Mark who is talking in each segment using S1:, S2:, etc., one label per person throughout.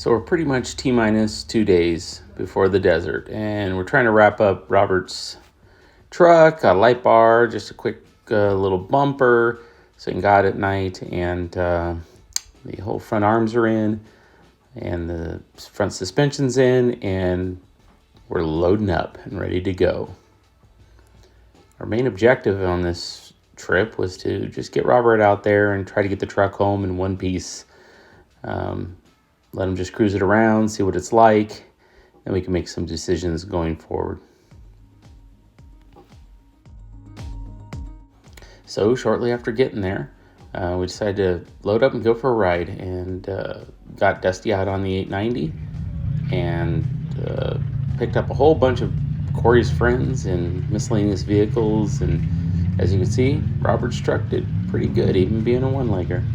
S1: So we're pretty much T-minus 2 days before the desert, and we're trying to wrap up Robert's truck, a light bar, just a quick little bumper so he can guide at night, and the whole front arms are in, and the front suspension's in, and we're loading up and ready to go. Our main objective on this trip was to just get Robert out there and try to get the truck home in one piece. Let him just cruise it around, see what it's like, and we can make some decisions going forward. So shortly after getting there, we decided to load up and go for a ride, and got Dusty out on the 890 and picked up a whole bunch of Corey's friends and miscellaneous vehicles. And as you can see, Robert's truck did pretty good, even being a one-legger.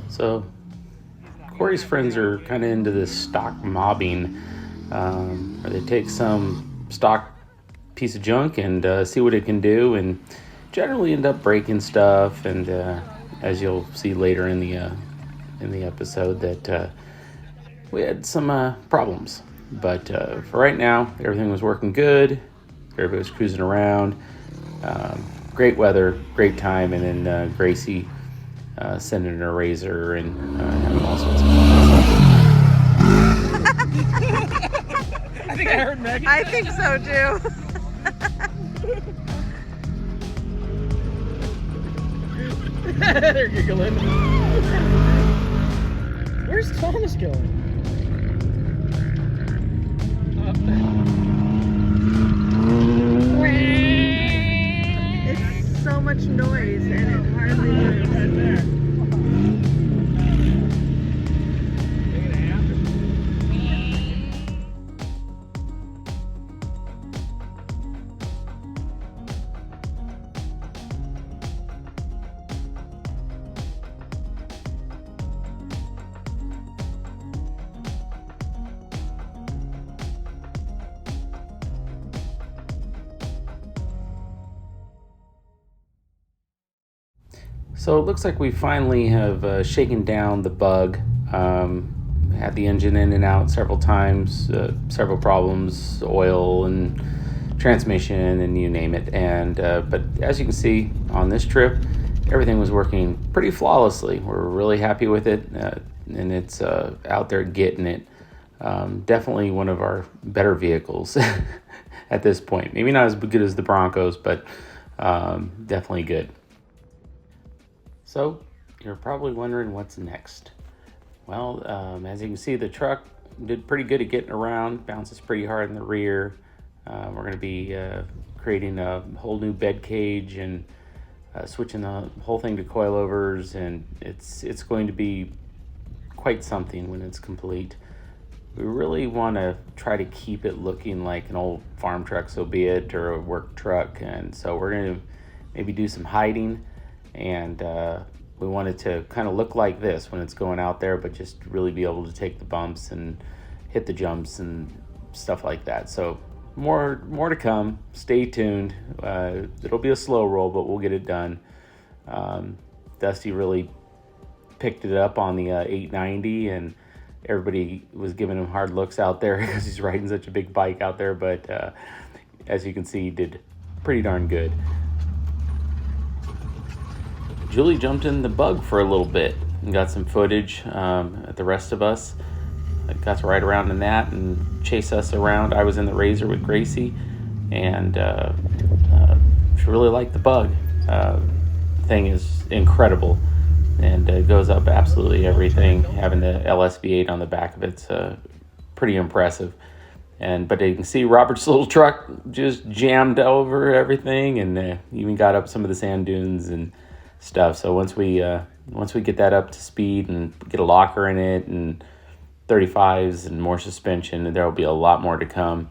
S1: So Corey's friends are kind of into this stock mobbing, where they take some stock piece of junk and see what it can do, and generally end up breaking stuff. And as you'll see later in the episode, that we had some problems. But for right now, everything was working good. Everybody was cruising around. Great weather, great time, and then Gracie sending her razor and having all sorts of
S2: I think I heard Megan.
S3: I think so too.
S2: They're giggling. Where's Thomas going?
S3: It's so much noise and it hardly moves.
S2: Right there.
S1: So it looks like we finally have shaken down the bug. Had the engine in and out several times, several problems, oil and transmission and you name it. And but as you can see on this trip, everything was working pretty flawlessly. We're really happy with it, and it's out there getting it. Definitely one of our better vehicles at this point. Maybe not as good as the Broncos, but definitely good. So you're probably wondering what's next. Well, as you can see, the truck did pretty good at getting around, bounces pretty hard in the rear. We're going to be creating a whole new bed cage and switching the whole thing to coilovers, and it's going to be quite something when it's complete. We really want to try to keep it looking like an old farm truck, so be it, or a work truck, and so we're going to maybe do some hiding. And we want it to kind of look like this when it's going out there, but just really be able to take the bumps and hit the jumps and stuff like that. So more to come. Stay tuned. It'll be a slow roll, but we'll get it done. Dusty really picked it up on the 890, and everybody was giving him hard looks out there because he's riding such a big bike out there. But as you can see, he did pretty darn good. Julie jumped in the bug for a little bit and got some footage at the rest of us. I got to ride around in that and chase us around. I was in the Razor with Gracie, and she really liked the bug. Thing is incredible, and it goes up absolutely everything. Having the LSV8 on the back of it's pretty impressive. But you can see Robert's little truck just jammed over everything, and even got up some of the sand dunes and stuff. So once we get that up to speed and get a locker in it and 35s and more suspension, there will be a lot more to come.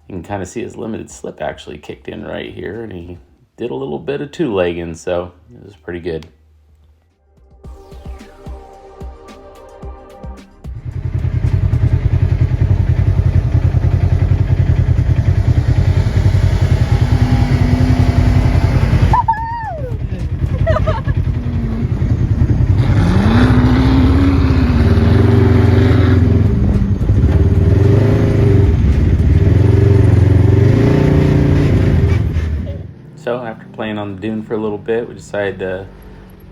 S1: You can kind of see his limited slip actually kicked in right here, and he did a little bit of two-legging, so it was pretty good. So after playing on the dune for a little bit, we decided to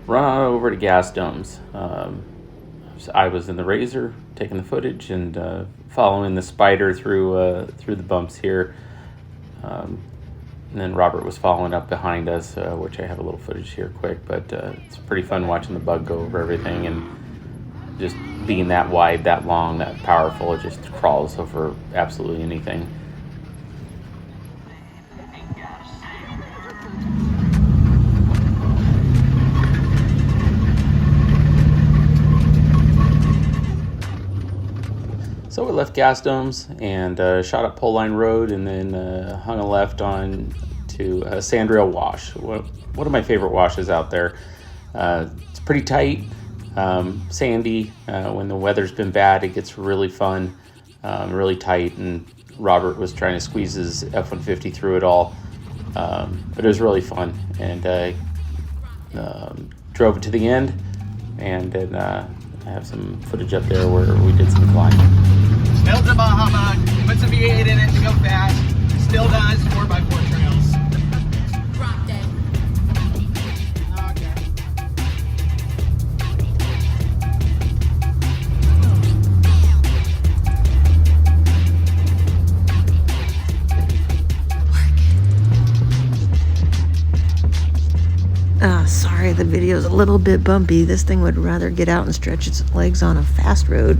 S1: run on over to Gas Domes. So I was in the Razor taking the footage and following the Spider through the bumps here. And then Robert was following up behind us, which I have a little footage here quick, but it's pretty fun watching the bug go over everything, and just being that wide, that long, that powerful, it just crawls over absolutely anything. So we left Gas Domes and shot up Pole Line Road, and then hung a left on to Sandrail Wash. One of my favorite washes out there. It's pretty tight, sandy. When the weather's been bad, it gets really fun, really tight, and Robert was trying to squeeze his F-150 through it all. But it was really fun, and drove it to the end, and then I have some footage up there where we did some climbing.
S2: Still a Baja Bug. Put some V8 in it to go fast. Still does 4x4 trails.
S4: Drop dead.
S2: Okay.
S3: Sorry, the video's a little bit bumpy. This thing would rather get out and stretch its legs on a fast road.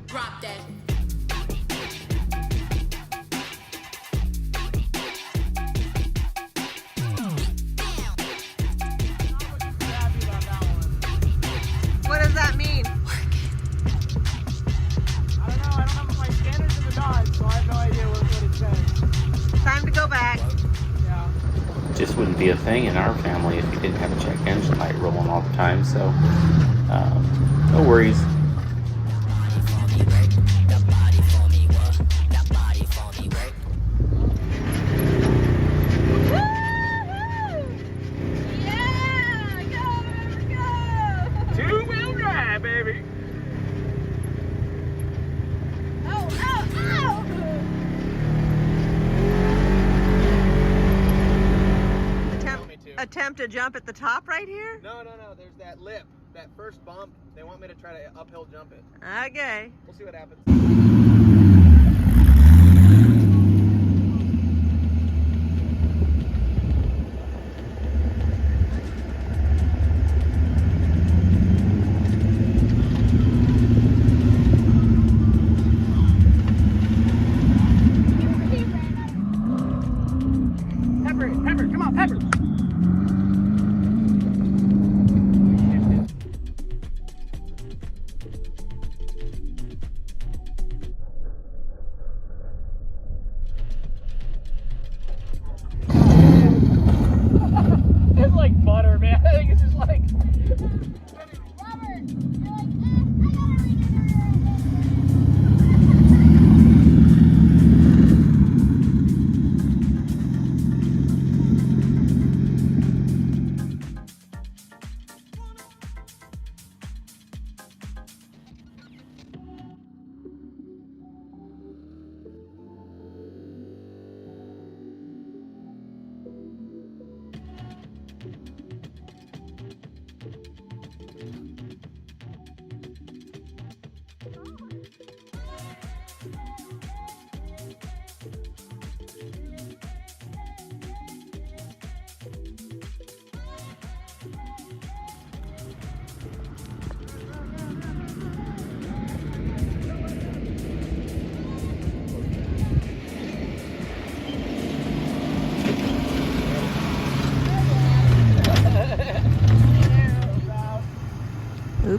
S4: Drop dead.
S3: What does that mean?
S2: I don't know. I don't have my scanners in the Dodge, so I have no idea what it says.
S3: Time to go back.
S2: Yeah.
S1: Just wouldn't be a thing in our family if you didn't have a check engine light rolling all the time, so no worries.
S2: Two-wheel drive, baby.
S3: Attempt to jump at the top right here?
S2: No. There's that lip, that first bump. They want me to try to uphill jump it.
S3: Okay.
S2: We'll see what happens. Pepper, come on, Pepper.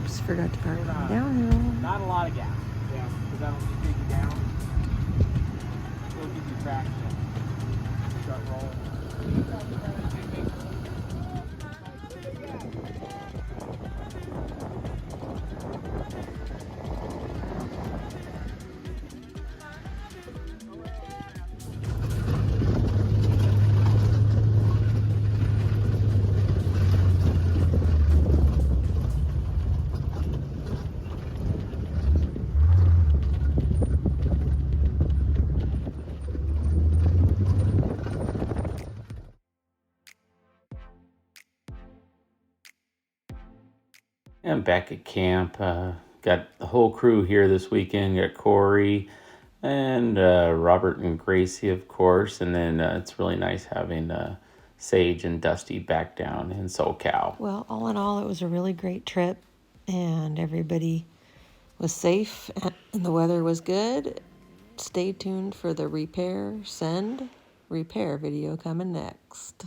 S3: Oops, forgot to park downhill.
S2: Not a lot of gas. Yeah, because that'll just take you down. It'll give you traction. Start rolling.
S1: And back at camp, got the whole crew here this weekend. Got Corey and Robert and Gracie, of course. And then it's really nice having Sage and Dusty back down in SoCal.
S3: Well, all in all, it was a really great trip, and everybody was safe, and the weather was good. Stay tuned for the repair video coming next.